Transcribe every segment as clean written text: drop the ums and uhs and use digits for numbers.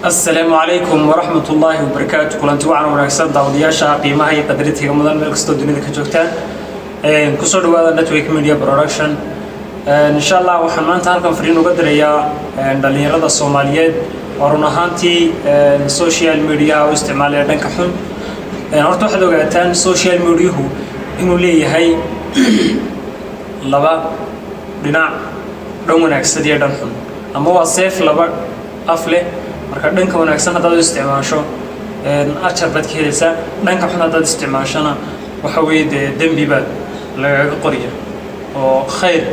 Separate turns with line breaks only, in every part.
السلام عليكم ورحمة الله وبركاته. كلنتي وعنا ونكسر داودياشا قيمة هي قدرتها كمدن ملك استوديو كجوكتان كسر هذا نتورك ميديا برودكشن إن شاء الله وحنا نتعلم فريق نقدر يا دليل هذا الصوماليات ورناهانتي السوشيال ميديا واستعمالها دنكحون أرتو حدا قاعدتان السوشيال ميديا هو إنه ليه هاي لبا بناء رمونا أكسديا دنحون أما هو صيف لبا أفله marka dhanka wanaagsan hadaad isticmaasho ajar bad ka helaysaa dhanka xun hadaad isticmaashana waxa weeye dambi baad laga qoriyo oo khayr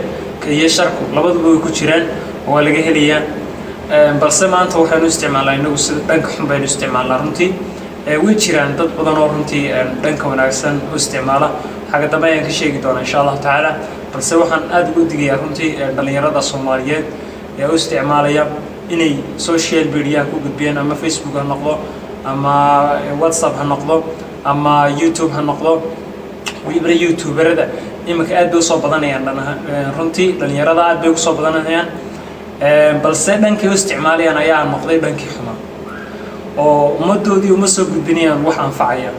iyo sharku labaduba way ku jiraan oo laga helayaa balse maanta waxaanu isticmaalnaa inagu sida dhanka xun baynu isticmaalnaa runtii way jiraan dad badan oo runtii dhanka wanaagsan u isticmaala xaga dambe ayaan ka sheegi doonaa insha Allah taala balse waxaan aad ugu digayaa runtii dhalinyarada Soomaaliyeed ee u isticmaalaya inay social media ku gudbiyaan ama Facebook ha noqdo ama WhatsApp ha noqdo ama YouTube ha noqdo waliba YouTuberada imika aad bay soo badanayaan runtii dhalinyarada aad bay u soo badanayaan balse dhankii u isticmaalayaan ayaa noqday dhankii xuma oo ummadoodii uma soo gudbinayaan wax anfacaya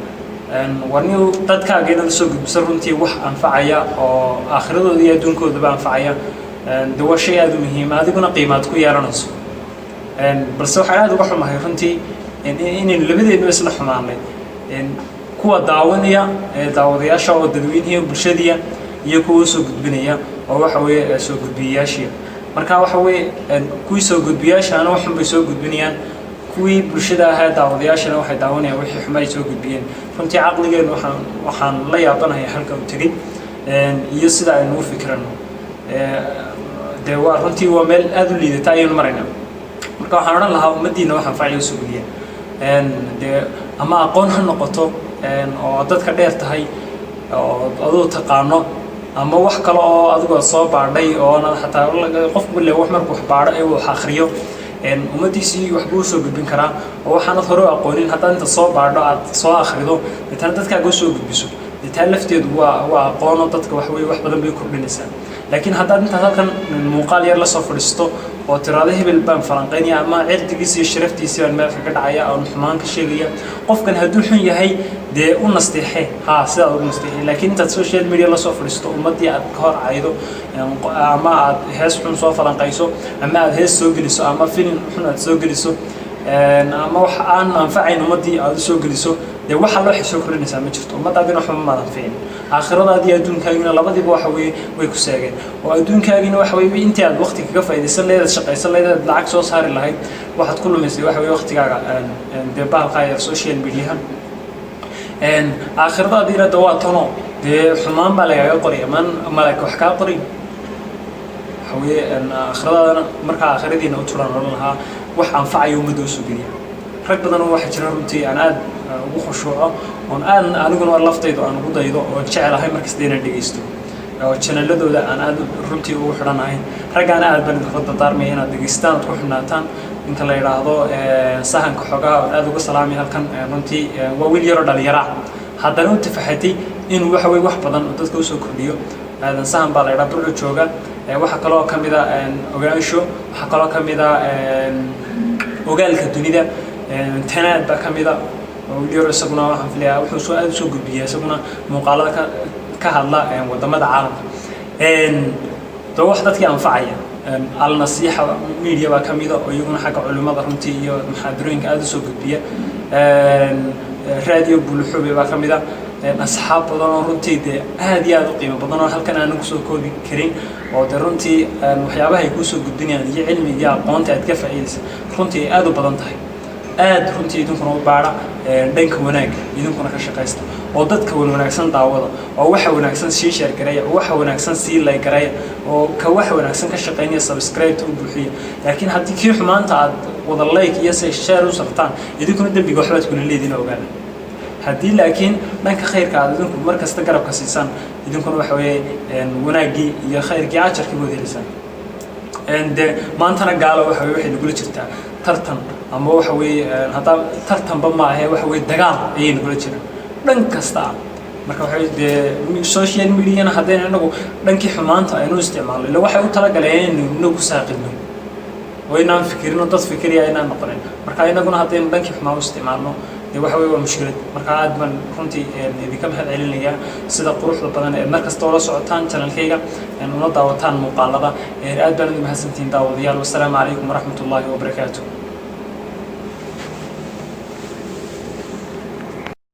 warniyo dadkaaga inaad soo gudbiso runtii wax anfacaya oo aakhiradooda iyo adduunkoodaba anfacaya waa shay aad u muhiim ah adiguna qiimaad ku yeelanayso balse waxaan aad uga xumahay runtii inaynu labadeenu isla xumaanay kuwa daawanaya daawadayaasha oo dadweynaha bulshadiya iyo kuwa soo gudbinaya oo waxa weeye soo gudbiyayaasha marka waxa weeye kuwii soo gudbiyayaashana waxan bay soo gudbinayaan kuwii bulshada ahaa daawadayaashana waxay daawanayaan wixii xumay soo gudbiyeen runtii caqligeenu waxaan la yaabanahay halka uu tagay iyo sida aynu u fikirano waa runtii waa meel aad u liidata ayaynu maraynaa marka waxaan oran lahaa ummadiina waxaan faa'iido soo gudbiyaa ama aqoon ha noqoto oo dadka dheer tahay oo adoo taqaano ama wax kale oo adigu soo baadhay oo xataa qofku leeyahay wax markuu wax baadho ee wax akhriyo ummadiisii wax buu soo gudbin karaa oo waxaan hore u aqoonin haddii inta soo baadho aad soo akhrido inta dadkaaga soo gudbiso inta lafteedu waa aqoon oo dadka wax weey wax badan bay kordhinaysaa laakiin haddii inta halkan muuqaal yar la soo fadhiisto oo tiraada hebel baan falanqeynaya ama cirdigiisa iyo sharaftiisa aan meel kaga dhacaya oo xumaan ka sheegaya qofkan hadduu xun yahay dee u nasteexay sida ugu nasteexay laakiin inta social media la soo fadhiisto ummadii aad ka hor caydo ama aad hees xun soo falanqeyso ama aad hees soo geliso ama film xun aad soo geliso ama wax aan anfacayn ummadii aad soo geliso dee waxa loo xisoo korinaysa ma jirto ummadaadina waxba ma anfacin aakhiradaadii adduunkaagina labadiiba waxa way ku saageen oo adduunkaagina waxa way intii aad waqti kaga faa'iideysan leedahay shaqaysan leedahay lacag soo saari lahayd waxaad ku lumisay waxa way waqtigaaga dee baalka iyo social media aakhiradaadina waa tano dee xumaan baa laga qoriyaa malaa'ik wax ka qori waxa way aakhiradaadana marka aakhiradiina u turan lahaa wax anfacayo ummadda soo geliya rag badan oo waxa jira runtii aan aad ugu khushuuco oo aan aniguna laftaydu aan ugu daydo oo jecelahay markasta inaan dhageysto oo channel-adooda aan aad runtii ugu xidhanahay raggaan aad baan idinku dardaarmay inaad dhageystaan ku xidhnaataan inta la yiraahdo sahanka xogaha oo aad uga salaamay halkan runtii waa wiil yar oo dhalinyaro haddana u tafaxatay inuu waxa way wax badan dadka u soo kordhiyo aadan sahan baa la yiraahdo burco jooga waxa kale oo kamid ah ogaansho waxa kale oo kamid ah ogaalka dunida tanaad baa kamid ah oo isaguna waxaan filayaa wuxuu soo aad soo gudbiyay isaguna muuqaalada ka hadla wadamada caalamka wax dadkii anfacaya al-nasiixa media baa kamid ah oo iyaguna xagga culimada runtii iyo muxaadarooyinka aad soo gudbiya radio bulxube baa kamid ah asxaab badan oo runtii aad iyo aad u qiimo badan oo halkan aan ku soo koobi karin oo runtii waxyaabaha ay ku soo gudbinayaan iyo cilmiga iyo aqoonta aad ka faa'iideysa runtii aad u badan tahay aad runtii idinkuna u baara dhanka wanaag idinkuna ka shaqeysta oo dadka wanaagsan daawada oo waxa wanaagsan sii share gareeya oo waxa wanaagsan sii like gareeya oo ka waxa wanaagsan ka shaqeynaya subscribe u buuxiya laakiin haddii kii xumaanta aad wada like iyo share u sartaan idinkuna dambiga waxba aad kula leediin ogaan haddii laakiin dhanka khayrka aad idinku markasta garabka siisan idinkuna waxa weeye wanaagii iyo khayrkii ajarkii wada helisaan maantana gaalo waxa waxay nagula jirtaa tartan ama waxa weeye hadda tartanba ma aha waxa weeye dagaal ayay nagula jiraan dhan kasta marka waxay social media haddii anagu dhankii xumaanta aynu isticmaalno ila waxay u tala galeen inuu ku saaqidno وإننا فكرنا ضد فكرية إننا نقرن مركا إننا هذين بنك حما واستعمالنا دي waxa way waa mushkilad marka aad ban runtii idinka mahad celinaya sida quruxda badan ee markas toolo socotaan channelkayga una daawataan muuqaalada aad baan idin mahadsantiin daawadayaal. Wassalaamu calaykum waraxmatullaahi wabarakaatuh.